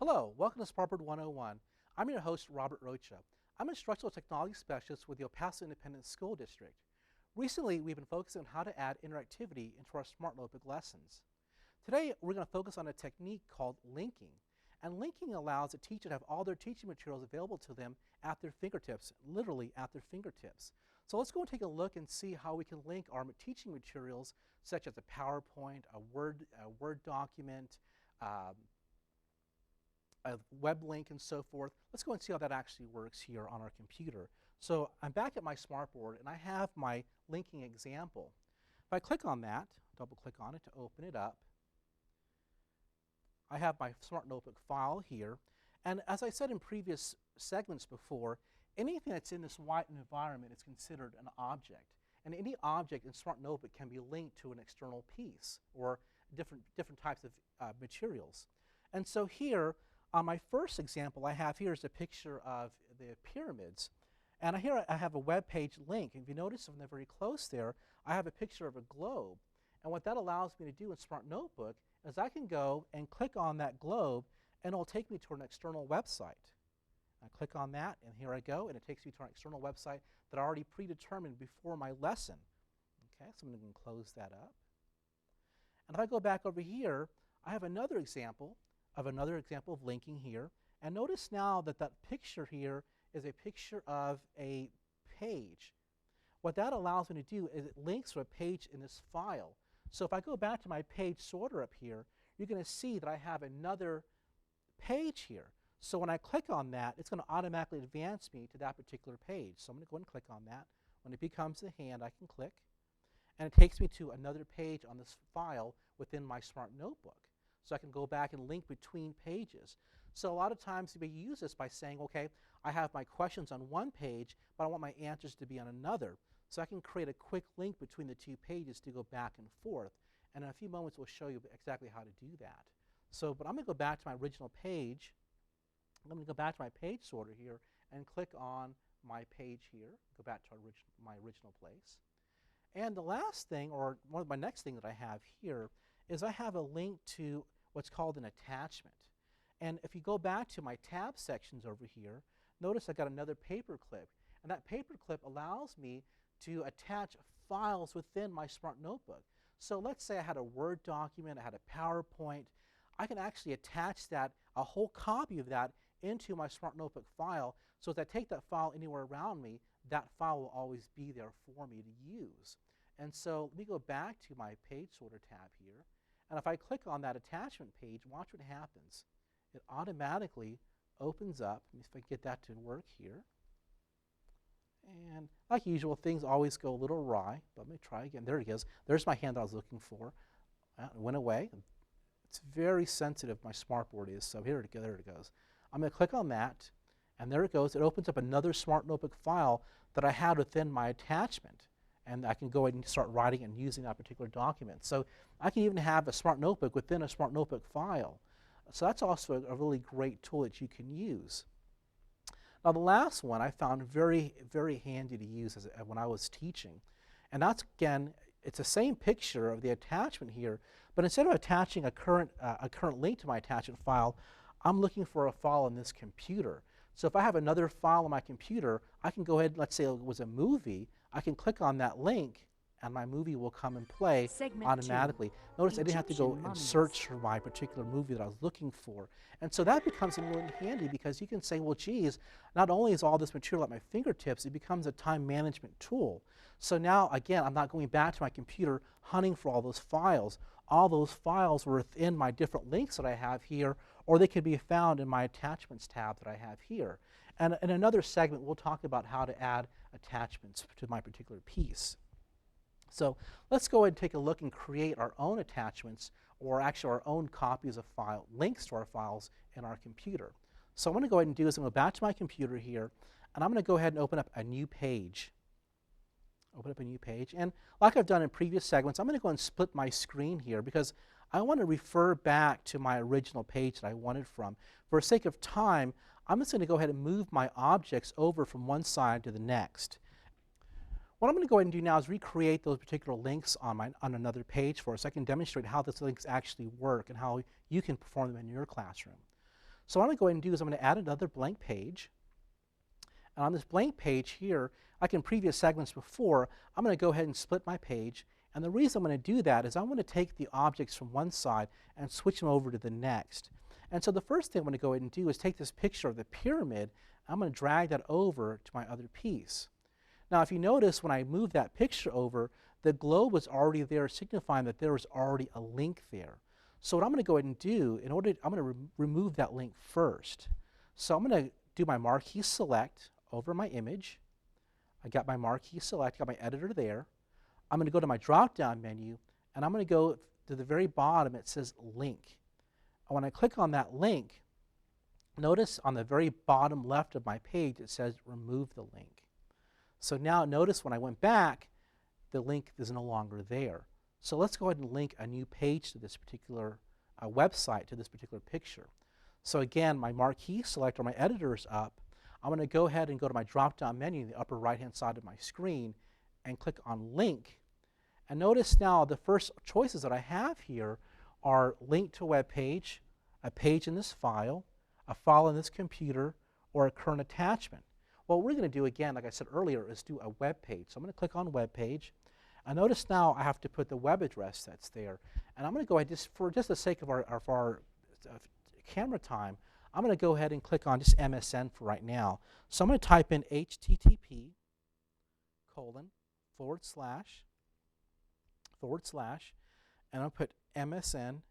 Hello, welcome to Smartboard 101. I'm your host, Robert Rocha. I'm an instructional technology specialist with the Paso Independent School District. Recently, we've been focusing on how to add interactivity into our Smart Notebook lessons. Today, we're going to focus on a technique called linking. And linking allows a teacher to have all their teaching materials available to them at their fingertips, literally at their fingertips. So let's go and take a look and see how we can link our teaching materials, such as a PowerPoint, a Word document, a web link, and so forth. Let's go and see how that actually works here on our computer. So I'm back at my smartboard, and I have my linking example. If I click on that, double click on it to open it up, I have my Smart Notebook file here. And as I said in previous segments before, anything that's in this white environment is considered an object. And any object in Smart Notebook can be linked to an external piece or different types of materials. And so here, on my first example I have here is a picture of the pyramids. And here I have a web page link. If you notice from the very close there, I have a picture of a globe. And what that allows me to do in Smart Notebook is I can go and click on that globe, and it'll take me to an external website. I click on that, and here I go, and it takes me to an external website that I already predetermined before my lesson. Okay, so I'm going to close that up. And if I go back over here, I have another example of linking here. And notice now that that picture here is a picture of a page. What that allows me to do is it links to a page in this file. So if I go back to my page sorter up here, you're going to see that I have another page here. So when I click on that, it's going to automatically advance me to that particular page. So I'm going to go and click on that. When it becomes the hand, I can click. And it takes me to another page on this file within my Smart Notebook. So I can go back and link between pages. So a lot of times we use this by saying, okay, I have my questions on one page, but I want my answers to be on another. So I can create a quick link between the two pages to go back and forth. And in a few moments, we'll show you exactly how to do that. So, but I'm going to go back to my original page. I'm going to go back to my page sorter here and click on my page here, go back to my original place. And the last thing, or one of my next thing that I have here, is I have a link to what's called an attachment. And if you go back to my tab sections over here, notice I got another paperclip. And that paperclip allows me to attach files within my Smart Notebook. So let's say I had a Word document, I had a PowerPoint. I can actually attach that, a whole copy of that, into my Smart Notebook file. So as I take that file anywhere around me, that file will always be there for me to use. And so let me go back to my page sorter tab here. And if I click on that attachment page, watch what happens. It automatically opens up. Let me see if I can get that to work here. And like usual, things always go a little awry. But let me try again. There it is. There's my hand I was looking for. It went away. It's very sensitive, my smartboard is. So here it goes. There it goes. I'm going to click on that. And there it goes. It opens up another Smart Notebook file that I had within my attachment. And I can go ahead and start writing and using that particular document. So I can even have a Smart Notebook within a Smart Notebook file. So that's also a really great tool that you can use. Now the last one I found very, very handy to use when I was teaching. And that's, again, it's the same picture of the attachment here, but instead of attaching a current link to my attachment file, I'm looking for a file on this computer. So if I have another file on my computer, I can go ahead, let's say it was a movie, I can click on that link and my movie will come and play automatically. Notice I didn't have to go and search for my particular movie that I was looking for. And so that becomes really handy because you can say, well, geez, not only is all this material at my fingertips, it becomes a time management tool. So now, again, I'm not going back to my computer hunting for all those files. All those files were within my different links that I have here, or they could be found in my attachments tab that I have here. And in another segment, we'll talk about how to add attachments to my particular piece. So let's go ahead and take a look and create our own attachments, or actually our own copies of links to our files in our computer. So what I'm going to go ahead and do is I'm going to go back to my computer here, and I'm going to go ahead and open up a new page. Open up a new page. And like I've done in previous segments, I'm going to go and split my screen here because I want to refer back to my original page that I wanted from. For the sake of time, I'm just going to go ahead and move my objects over from one side to the next. What I'm going to go ahead and do now is recreate those particular links on another page for us. I can demonstrate how those links actually work and how you can perform them in your classroom. So what I'm going to go ahead and do is I'm going to add another blank page. And on this blank page here, like in previous segments before, I'm going to go ahead and split my page. And the reason I'm going to do that is I'm going to take the objects from one side and switch them over to the next. And so the first thing I'm going to go ahead and do is take this picture of the pyramid. I'm going to drag that over to my other piece. Now, if you notice, when I move that picture over, the globe was already there, signifying that there was already a link there. So what I'm going to go ahead and do, I'm going to remove that link first. So I'm going to do my marquee select over my image. I got my marquee select, got my editor there. I'm going to go to my drop-down menu, and I'm going to go to the very bottom. It says link. And when I click on that link, notice on the very bottom left of my page, it says remove the link. So now notice when I went back, the link is no longer there. So let's go ahead and link a new page to this particular website, to this particular picture. So again, my marquee select or my editor is up. I'm going to go ahead and go to my drop-down menu in the upper right-hand side of my screen and click on link. And notice now the first choices that I have here are link to a web page, a page in this file, a file in this computer, or a current attachment. What we're going to do again, like I said earlier, is do a web page. So I'm going to click on web page. And notice now I have to put the web address that's there. And I'm going to go ahead, for just the sake of our camera time, I'm going to go ahead and click on just MSN for right now. So I'm going to type in http:// and I'll put msn.com.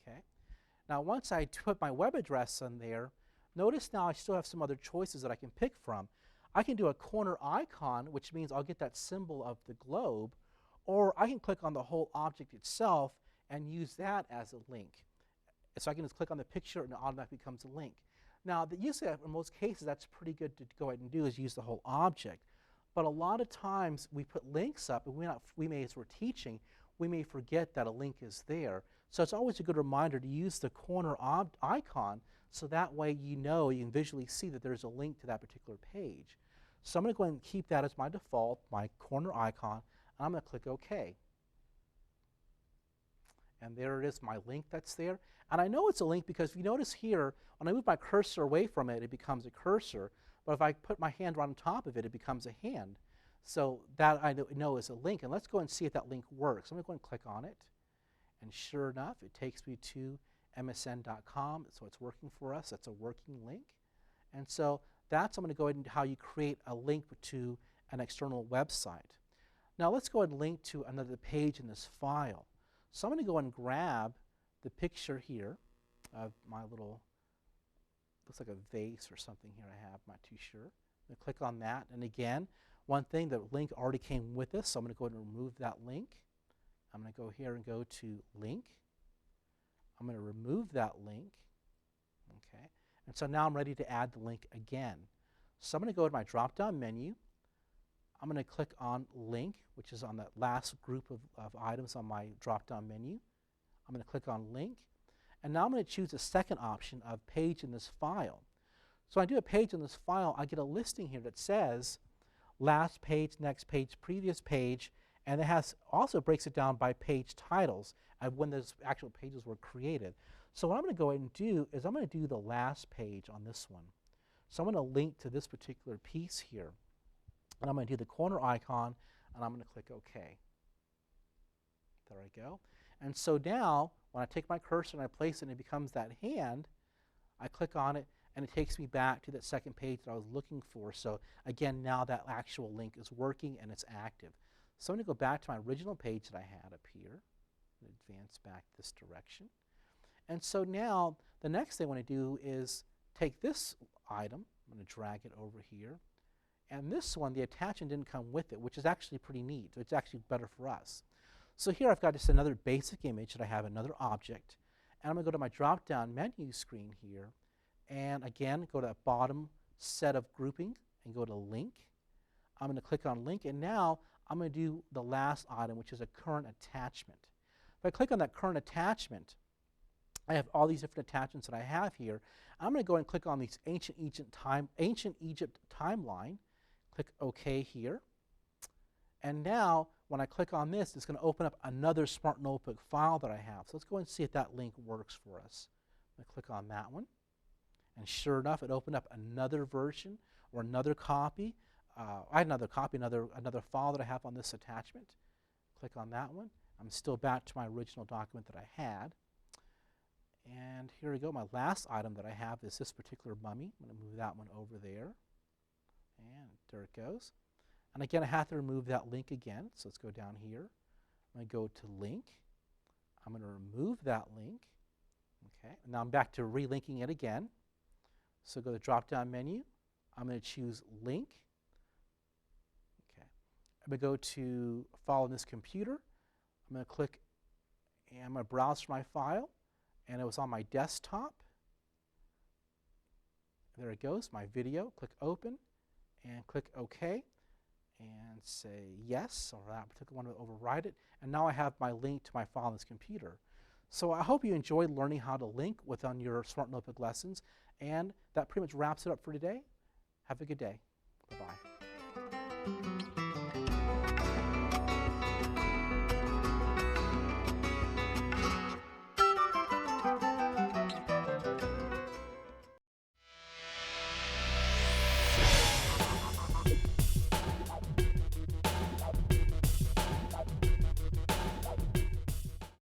Okay. Now once I put my web address in there, notice now I still have some other choices that I can pick from. I can do a corner icon, which means I'll get that symbol of the globe, or I can click on the whole object itself and use that as a link. So I can just click on the picture and it automatically becomes a link. Now, usually in most cases that's pretty good to go ahead and do, is use the whole object. But a lot of times we put links up and we may, as we're teaching, we may forget that a link is there. So it's always a good reminder to use the corner icon, so that way you can visually see that there's a link to that particular page. So I'm going to go ahead and keep that as my default, my corner icon, and I'm going to click OK. And there it is, my link that's there. And I know it's a link because if you notice here, when I move my cursor away from it, it becomes a cursor. But if I put my hand right on top of it, it becomes a hand. So that I know is a link. And let's go and see if that link works. I'm going to go and click on it. And sure enough, it takes me to msn.com. So it's working for us. That's a working link. And so I'm going to go ahead and how you create a link to an external website. Now let's go ahead and link to another page in this file. So I'm going to go and grab the picture here of my little, looks like a vase or something here I have, I'm not too sure. I'm going to click on that, and again, one thing, the link already came with us, so I'm going to go ahead and remove that link. I'm going to go here and go to link. I'm going to remove that link, okay? And so now I'm ready to add the link again. So I'm going to go to my drop-down menu. I'm going to click on link, which is on that last group of items on my drop-down menu. I'm going to click on link. And now I'm going to choose the second option of page in this file. So when I do a page in this file, I get a listing here that says last page, next page, previous page, and it also breaks it down by page titles of when those actual pages were created. So what I'm going to go ahead and do is I'm going to do the last page on this one. So I'm going to link to this particular piece here. And I'm going to do the corner icon, and I'm going to click OK. There I go. And so now, when I take my cursor and I place it and it becomes that hand, I click on it, and it takes me back to that second page that I was looking for. So again, now that actual link is working and it's active. So I'm going to go back to my original page that I had up here and advance back this direction. And so now, the next thing I want to do is take this item, I'm going to drag it over here, and this one, the attachment didn't come with it, which is actually pretty neat. It's actually better for us. So here I've got just another basic image that I have another object. And I'm going to go to my drop-down menu screen here. And again, go to that bottom set of grouping and go to link. I'm going to click on link. And now I'm going to do the last item, which is a current attachment. If I click on that current attachment, I have all these different attachments that I have here. I'm going to go and click on these ancient Egypt timeline. Click OK here. And now when I click on this, it's going to open up another Smart Notebook file that I have. So let's go and see if that link works for us. I'm going to click on that one. And sure enough, it opened up another version or another copy. I had another copy, another file that I have on this attachment. Click on that one. I'm still back to my original document that I had. And here we go. My last item that I have is this particular mummy. I'm going to move that one over there. And there it goes. And again, I have to remove that link again. So let's go down here. I'm going to go to link. I'm going to remove that link. Okay. And now I'm back to relinking it again. So go to the drop-down menu. I'm going to choose link. Okay. I'm going to go to file on this computer. I'm going to click and I'm going to browse for my file. And it was on my desktop. There it goes, my video. Click open and click OK and say yes, or that particular one to override it. And now I have my link to my file on this computer. So I hope you enjoyed learning how to link within your Smart Notebook lessons. And that pretty much wraps it up for today. Have a good day. Bye-bye.